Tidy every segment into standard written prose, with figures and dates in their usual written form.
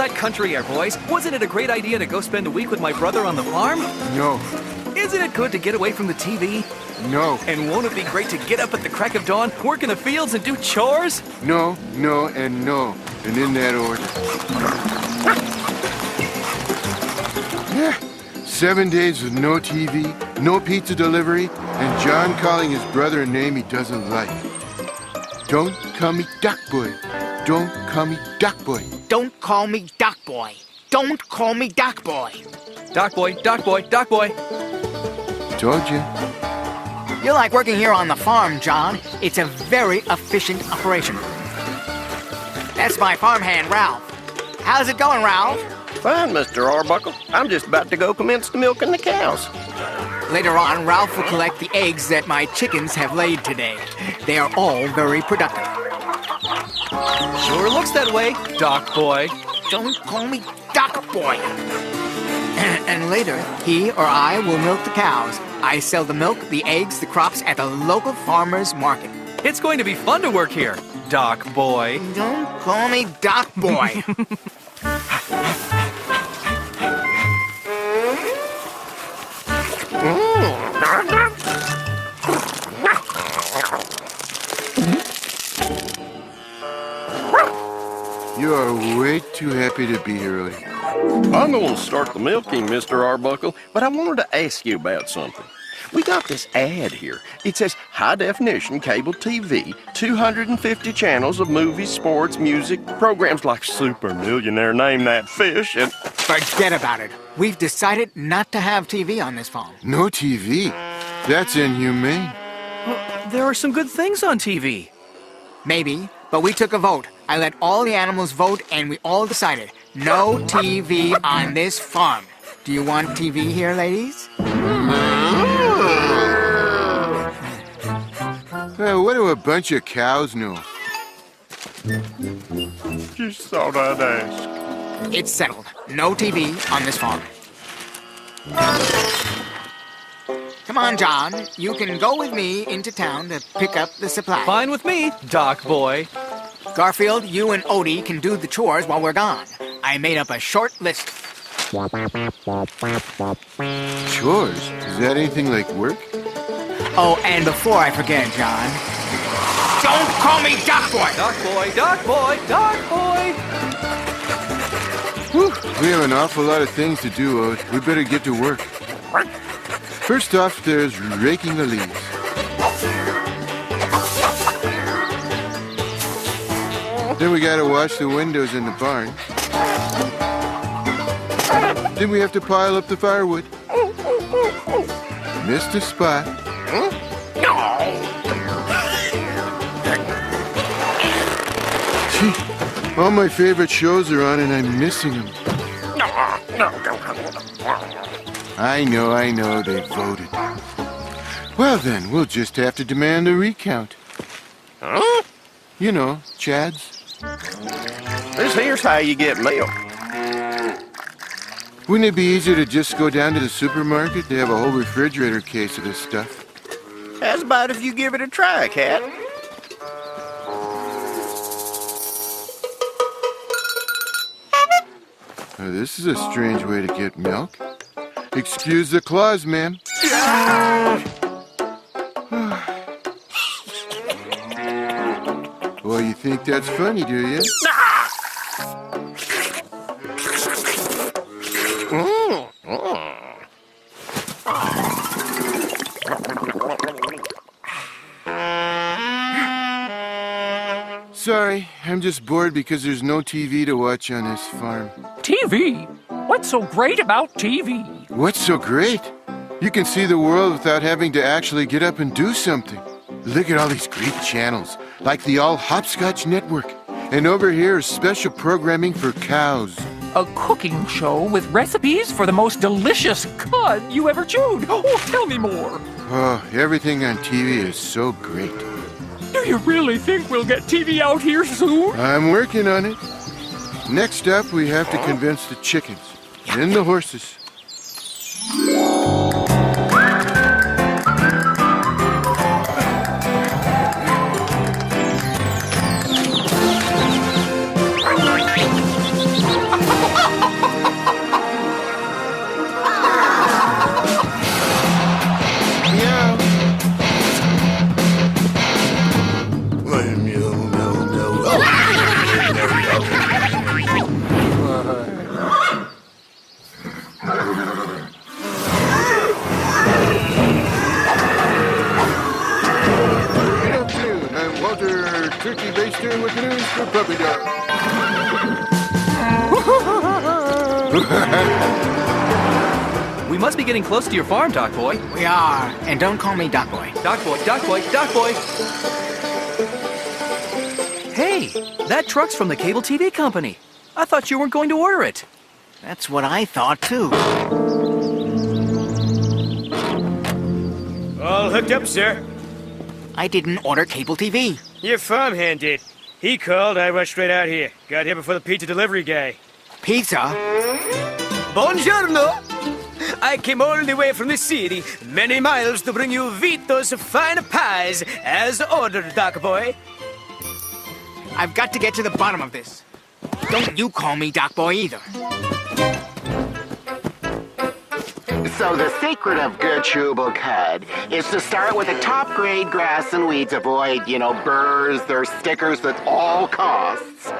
that country air, boys. Wasn't it a great idea to go spend a week with my brother on the farm? No. Isn't it good to get away from the TV? No. And won't it be great to get up at the crack of dawn, work in the fields, and do chores? No, no, and no. And in that order. Yeah. 7 days with no TV, no pizza delivery, and John calling his brother a name he doesn't like. Don't call me Duck Boy. Don't call me Duck Boy. Don't call me Duck Boy. Don't call me Duck Boy. Doc boy, Doc boy, Doc boy. Told you. You like working here on the farm, John. It's a very efficient operation. That's my farmhand, Ralph. How's it going, Ralph? Fine, Mr. Arbuckle. I'm just about to go commence the milking the cows. Later on, Ralph will collect the eggs that my chickens have laid today. They are all very productive. Sure looks that way, Doc boy. Don't call me Duck Boy. And later, he or I will milk the cows. I sell the milk, the eggs, the crops at the local farmer's market. It's going to be fun to work here, Doc boy. Don't call me Duck Boy. You are way too happy to be here, Odie. I'm going to start the milking, Mr. Arbuckle, but I wanted to ask you about something. We got this ad here. It says high-definition cable TV, 250 channels of movies, sports, music, programs like Super Millionaire, Name That Fish, and... Forget about it. We've decided not to have TV on this farm. No TV? That's inhumane. Well, there are some good things on TV. Maybe, but we took a vote. I let all the animals vote, and we all decided no TV on this farm. Do you want TV here, ladies? What do a bunch of cows know? Just thought I'd ask. It's settled. No TV on this farm. Come on, John. You can go with me into town to pick up the supplies. Fine with me, Doc boy. Garfield, you and Odie can do the chores while we're gone. I made up a short list. Chores? Is that anything like work? Oh, and before I forget, John, don't call me Doc Boy! Doc boy, Doc boy, Doc boy! Whew. We have an awful lot of things to do, Ode. We better get to work. First off, there's raking the leaves. Then we gotta wash the windows in the barn. Then we have to pile up the firewood. Missed a spot. Gee, all my favorite shows are on and I'm missing them. I know, they voted. Well then, we'll just have to demand a recount. Huh? You know, Chad's. Here's how you get milk. Wouldn't it be easier to just go down to the supermarket? They have a whole refrigerator case of this stuff. How's about if you give it a try, Cat? This is a strange way to get milk. Excuse the claws, ma'am. Well, you think that's funny, do you? Sorry, I'm just bored because there's no TV to watch on this farm. TV? What's so great about TV? What's so great? You can see the world without having to actually get up and do something. Look at all these great channels, like the All Hopscotch Network. And over here is special programming for cows. A cooking show with recipes for the most delicious cud you ever chewed. Oh, tell me more. Oh, everything on TV is so great. Do you really think we'll get TV out here soon? I'm working on it. Next up, we have to convince the chickens and the horses. turkey baster with news for puppy dog. We must be getting close to your farm, Doc Boy. We are. And don't call me Doc Boy. Doc Boy, Doc Boy, Doc Boy! Hey, that truck's from the cable TV company. I thought you weren't going to order it. That's what I thought, too. All hooked up, sir. I didn't order cable TV. Your farmhand did. He called, I rushed straight out here. Got here before the pizza delivery guy. Pizza? Buongiorno! I came all the way from the city, many miles to bring you Vito's fine pies, as ordered, Doc Boy. I've got to get to the bottom of this. Don't you call me Doc Boy either. So the secret of good chewable cud is to start with the top-grade grass and weeds. Avoid, burrs or stickers at all costs.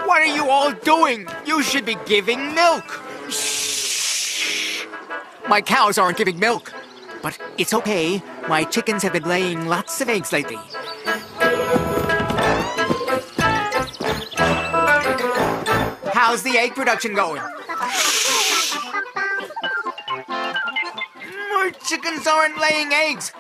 What are you all doing? You should be giving milk. Shh. My cows aren't giving milk. But it's okay. My chickens have been laying lots of eggs lately. How's the egg production going? My chickens aren't laying eggs.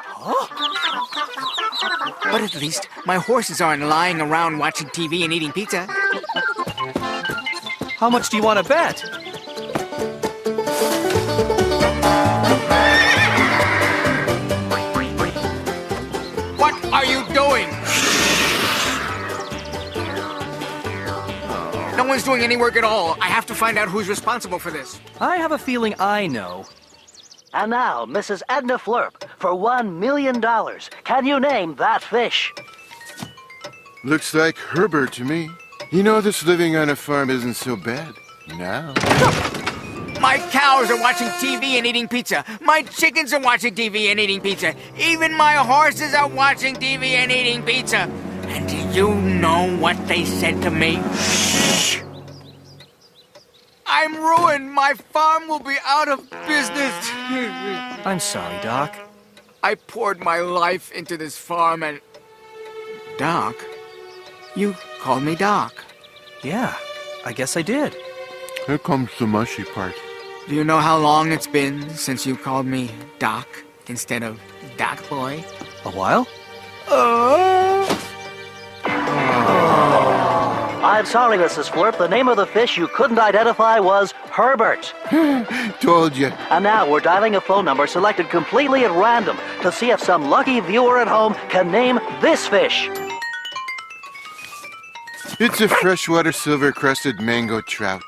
Huh? But at least my horses aren't lying around watching TV and eating pizza. How much do you want to bet? What are you doing? No one's doing any work at all. I have to find out who's responsible for this. I have a feeling I know. And now, Mrs. Edna Flurp, for $1 million. Can you name that fish? Looks like Herbert to me. This living on a farm isn't so bad. Now. My cows are watching TV and eating pizza. My chickens are watching TV and eating pizza. Even my horses are watching TV and eating pizza. And do you know what they said to me? Shh. I'm ruined. My farm will be out of business. I'm sorry, Doc. I poured my life into this farm and... Doc? You called me Doc. Yeah, I guess I did. Here comes the mushy part. Do you know how long it's been since you called me Doc instead of Doc Boy? A while? I'm sorry, Mrs. Flurp. The name of the fish you couldn't identify was Herbert. Told you. And now we're dialing a phone number selected completely at random to see if some lucky viewer at home can name this fish. It's a freshwater silver-crusted mango trout.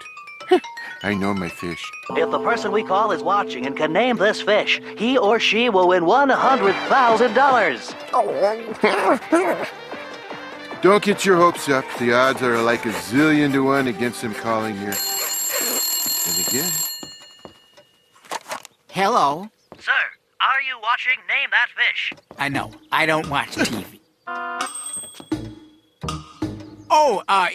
I know my fish. If the person we call is watching and can name this fish, he or she will win $100,000. Don't get your hopes up. The odds are like 1,000,000 to 1 against him calling here. And again. Hello? Sir, are you watching Name That Fish? I know. I don't watch TV.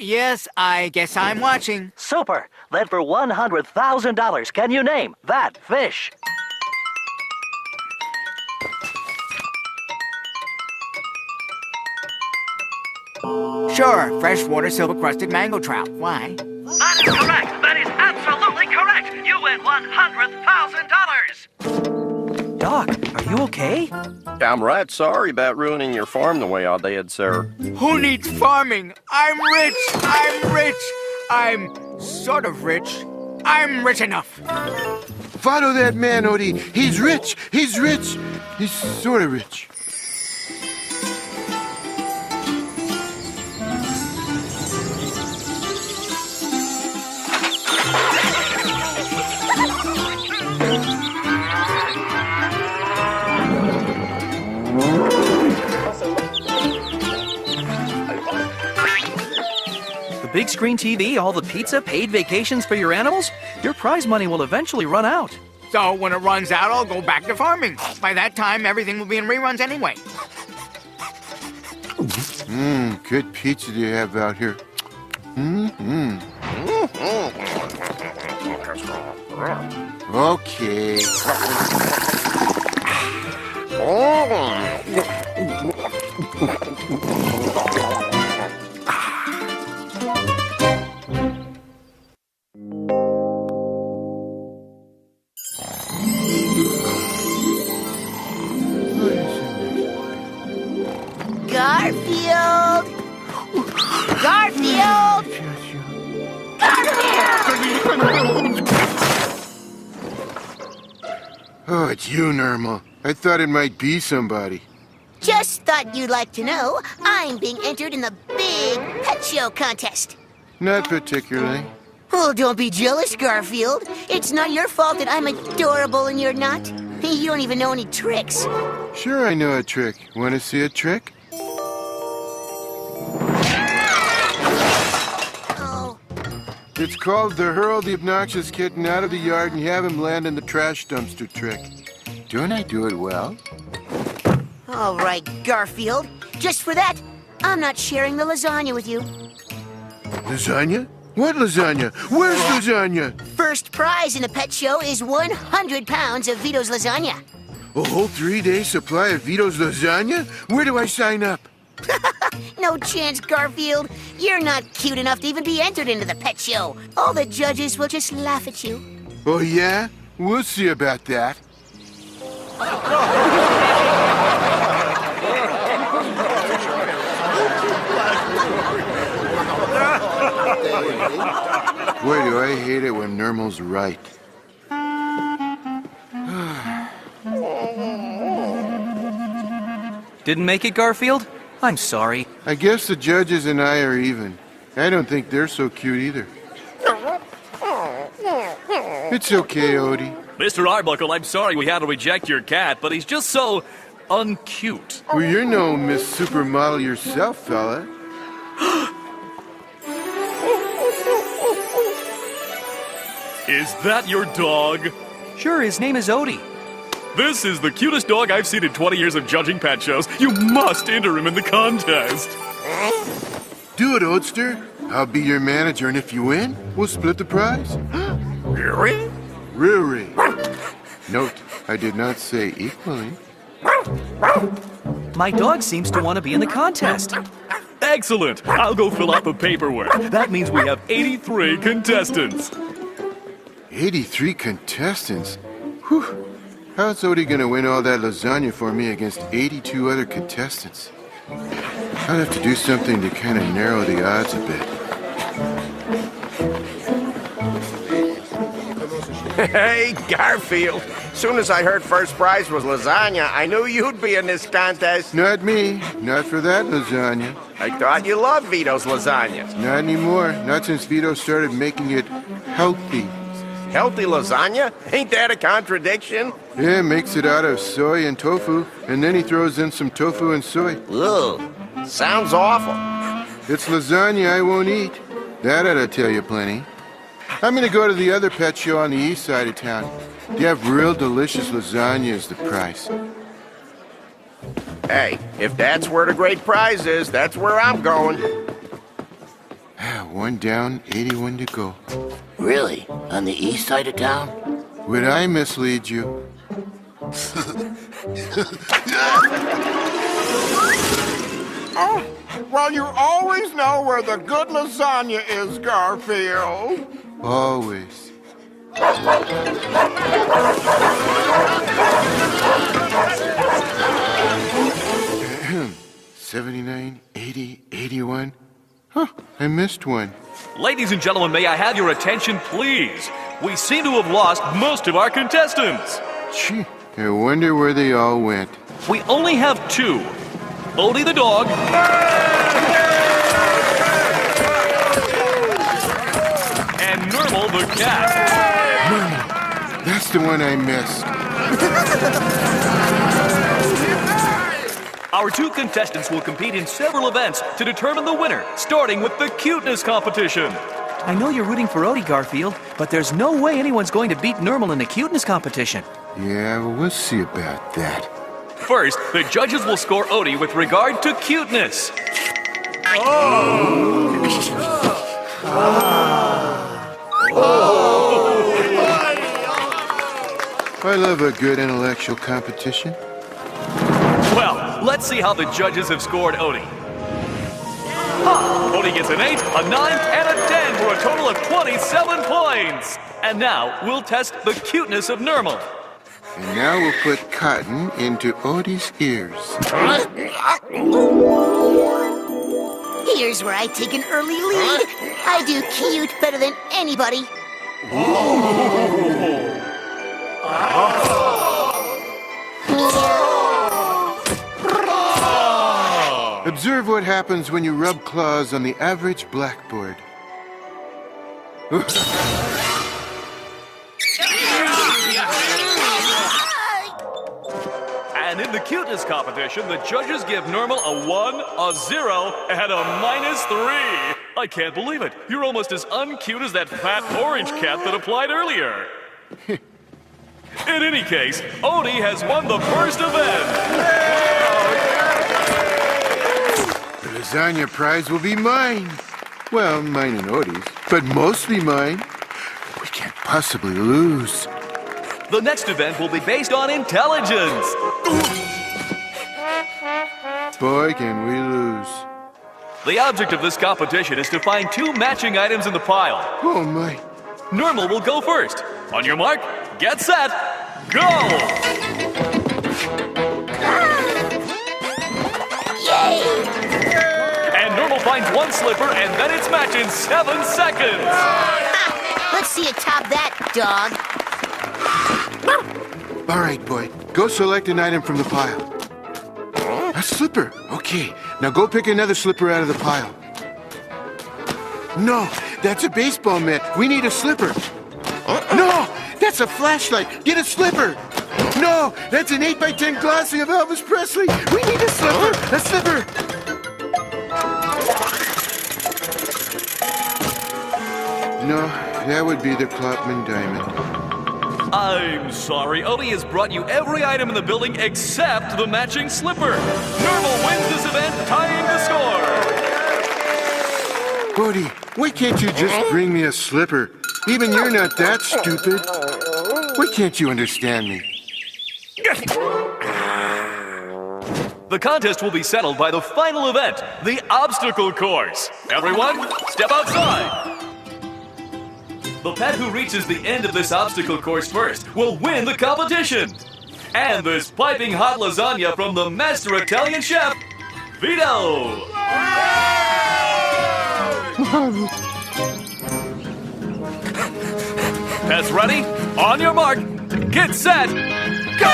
Yes, I guess I'm watching. Super. Then for $100,000, can you name that fish? Sure, freshwater silver-crusted mango trout. Why? That is correct. That is absolutely correct. You win $100,000. Doc, are you okay? I'm right sorry about ruining your farm the way I did, sir. Who needs farming? I'm rich. I'm rich. I'm sort of rich. I'm rich enough. Follow that man, Odie. He's rich. He's rich. He's sort of rich. The big screen TV, all the pizza, paid vacations for your animals? Your prize money will eventually run out. So when it runs out, I'll go back to farming. By that time, everything will be in reruns anyway. Good pizza do you have out here? Okay. Garfield! Garfield! Garfield! Oh, it's you, Normal. I thought it might be somebody. Just thought you'd like to know I'm being entered in the big pet show contest. Not particularly. Oh, don't be jealous, Garfield. It's not your fault that I'm adorable and you're not. You don't even know any tricks. Sure, I know a trick. Want to see a trick? Oh. It's called the hurl the obnoxious kitten out of the yard and have him land in the trash dumpster trick. Don't I do it well? All right, Garfield. Just for that, I'm not sharing the lasagna with you. Lasagna? What lasagna? Where's lasagna? First prize in the pet show is 100 pounds of Vito's lasagna. A whole 3-day supply of Vito's lasagna? Where do I sign up? No chance, Garfield. You're not cute enough to even be entered into the pet show. All the judges will just laugh at you. Oh, yeah? We'll see about that. Boy, do I hate it when Normal's right. Didn't make it, Garfield? I'm sorry. I guess the judges and I are even. I don't think they're so cute either. It's okay, Odie. Mr. Arbuckle, I'm sorry we had to reject your cat, but he's just so uncute. Well, you're no Miss Supermodel yourself, fella. Is that your dog? Sure, his name is Odie. This is the cutest dog I've seen in 20 years of judging pet shows. You must enter him in the contest. Do it, Oatster. I'll be your manager, and if you win, we'll split the prize. Really? Really. Note, I did not say equally. My dog seems to want to be in the contest. Excellent. I'll go fill out the paperwork. That means we have 83 contestants. 83 contestants? Whew. How's Odie gonna win all that lasagna for me against 82 other contestants? I'll have to do something to kind of narrow the odds a bit. Hey, Garfield. Soon as I heard first prize was lasagna, I knew you'd be in this contest. Not me. Not for that lasagna. I thought you loved Vito's lasagna. Not anymore. Not since Vito started making it healthy. Healthy lasagna? Ain't that a contradiction? Yeah, makes it out of soy and tofu, and then he throws in some tofu and soy. Ugh, sounds awful. It's lasagna I won't eat. That ought to tell you plenty. I'm gonna go to the other pet show on the east side of town. They have real delicious lasagna as the price. Hey, if that's where the great prize is, that's where I'm going. 1 down, 81 to go. Really? On the east side of town? Would I mislead you? Oh, well, you always know where the good lasagna is, Garfield. Always. 79, 80, 81. Huh, I missed one. Ladies and gentlemen, may I have your attention, please? We seem to have lost most of our contestants. Gee, I wonder where they all went. We only have 2. Odie the dog. And Normal the cat. Normal. That's the one I missed. Our 2 contestants will compete in several events to determine the winner, starting with the cuteness competition. I know you're rooting for Odie, Garfield, but there's no way anyone's going to beat Normal in the cuteness competition. Yeah, well, we'll see about that. First, the judges will score Odie with regard to cuteness. I love a good intellectual competition. Well, let's see how the judges have scored Odie. Odie gets an 8, a 9, and a 10 for a total of 27 points. And now, we'll test the cuteness of Normal. And now we'll put cotton into Odie's ears. Here's where I take an early lead. I do cute better than anybody. Observe what happens when you rub claws on the average blackboard. And in the cuteness competition, the judges give Normal a 1, a 0, and a -3. I can't believe it. You're almost as uncute as that fat orange cat that applied earlier. In any case, Odie has won the first event. The lasagna prize will be mine. Well, mine and Odie's, but mostly mine. We can't possibly lose. The next event will be based on intelligence. Boy, can we lose. The object of this competition is to find 2 matching items in the pile. Oh, my. Normal will go first. On your mark, get set, go! Yay! And Normal finds 1 slipper, and then it's match in 7 seconds. Let's see you top that, dog. All right, boy. Go select an item from the pile. A slipper. Okay. Now go pick another slipper out of the pile. No, that's a baseball mitt. We need a slipper. No, that's a flashlight. Get a slipper. No, that's an 8x10 glossy of Elvis Presley. We need a slipper. A slipper. No, that would be the Klopman diamond. I'm sorry, Odie has brought you every item in the building except the matching slipper. Normal wins this event, tying the score. Odie, why can't you just bring me a slipper? Even you're not that stupid. Why can't you understand me? The contest will be settled by the final event, the obstacle course. Everyone, step outside. The pet who reaches the end of this obstacle course first will win the competition. And this piping hot lasagna from the master Italian chef, Vito. Pets ready? On your mark, get set, go!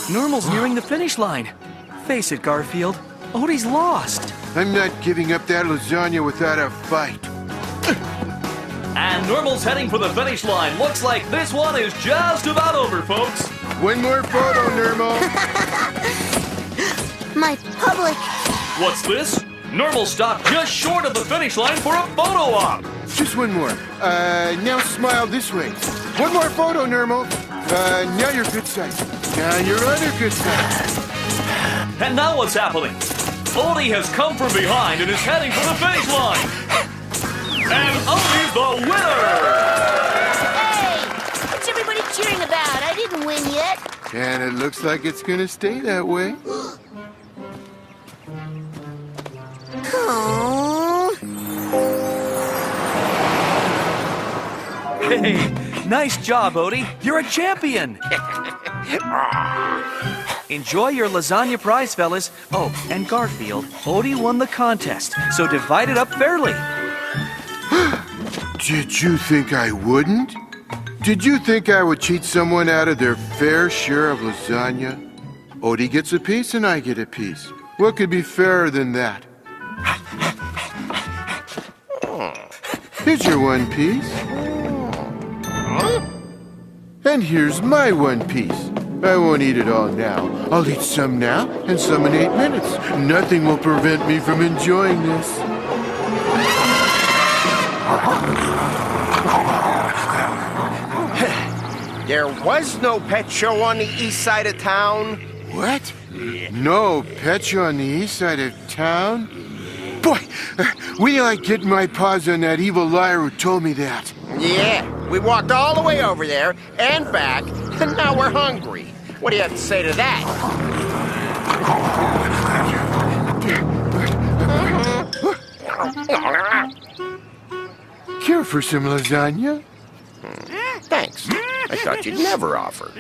Normal's nearing the finish line. Face it, Garfield. Odie's lost. I'm not giving up that lasagna without a fight. And Normal's heading for the finish line. Looks like this one is just about over, folks. One more photo, Normal. My public. What's this? Normal stopped just short of the finish line for a photo op. Just one more. Now smile this way. One more photo, Normal. Now you're good sight. Now you're other good sight. And now what's happening? Odie has come from behind and is heading for the finish line. And Odie's the winner! Hey! What's everybody cheering about? I didn't win yet. And it looks like it's gonna stay that way. Oh. Hey, nice job, Odie. You're a champion. Enjoy your lasagna prize, fellas. Oh, and Garfield, Odie won the contest, so divide it up fairly. Did you think I wouldn't? Did you think I would cheat someone out of their fair share of lasagna? Odie gets a piece and I get a piece. What could be fairer than that? Here's your one piece. And here's my one piece. I won't eat it all now. I'll eat some now and some in 8 minutes. Nothing will prevent me from enjoying this. There was no pet show on the east side of town. What? No pet show on the east side of town? Boy, wait till I get my paws on that evil liar who told me that. Yeah, we walked all the way over there and back, and now we're hungry. What do you have to say to that? Care for some lasagna? Thanks. I thought you'd never offer.